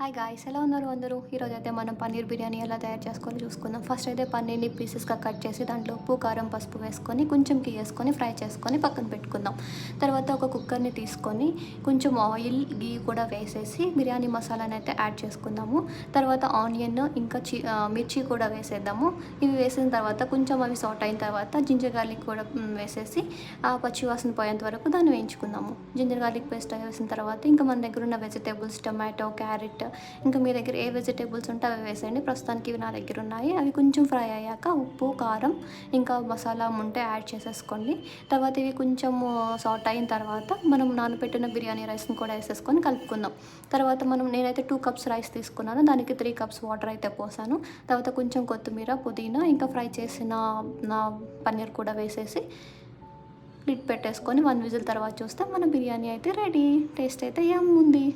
Hi guys, ఎలా ఉన్నారు అందరూ? ఈరోజు అయితే మనం పన్నీర్ బిర్యానీ ఎలా తయారు చేసుకోవాలో చూసుకుందాం. ఫస్ట్ అయితే పన్నీర్ని పీసెస్గా కట్ చేసి దాంట్లో ఉప్పు కారం పసుపు వేసుకొని కొంచెం గీ వేసుకొని ఫ్రై చేసుకొని పక్కన పెట్టుకుందాం. తర్వాత ఒక కుక్కర్ని తీసుకొని కొంచెం ఆయిల్ గీ కూడా వేసేసి బిర్యానీ మసాలాని అయితే యాడ్ చేసుకుందాము. తర్వాత ఆనియన్ ఇంకా మిర్చి కూడా వేసేద్దాము. ఇవి వేసిన తర్వాత కొంచెం అవి సాట్ అయిన తర్వాత జింజర్ గార్లిక్ కూడా వేసేసి ఆ పచ్చి వాసన పోయేంత వరకు దాన్ని వేయించుకుందాము. జింజర్ గార్లిక్ పేస్ట్ వేసిన తర్వాత ఇంకా మన దగ్గర ఉన్న వెజిటేబుల్స్ టమాటో, క్యారెట్, ఇంకా మీ దగ్గర ఏ వెజిటేబుల్స్ ఉంటే అవి వేసేయండి. ప్రస్తుతానికి ఇవి నా దగ్గర ఉన్నాయి. అవి కొంచెం ఫ్రై అయ్యాక ఉప్పు కారం ఇంకా మసాలా ఉంటే యాడ్ చేసేసుకోండి. తర్వాత ఇవి కొంచెం సాట్ అయిన తర్వాత మనం నానబెట్టిన బిర్యానీ రైస్ని కూడా వేసేసుకొని కలుపుకుందాం. తర్వాత నేనైతే 2 కప్స్ రైస్ తీసుకున్నాను, దానికి 3 కప్స్ వాటర్ అయితే పోసాను. తర్వాత కొంచెం కొత్తిమీర, పుదీనా ఇంకా ఫ్రై చేసిన నా పన్నీర్ కూడా వేసేసి లిడ్ పెట్టేసుకొని 1 విజిల్ తర్వాత చూస్తే మన బిర్యానీ అయితే రెడీ. టేస్ట్ అయితే ఉంది.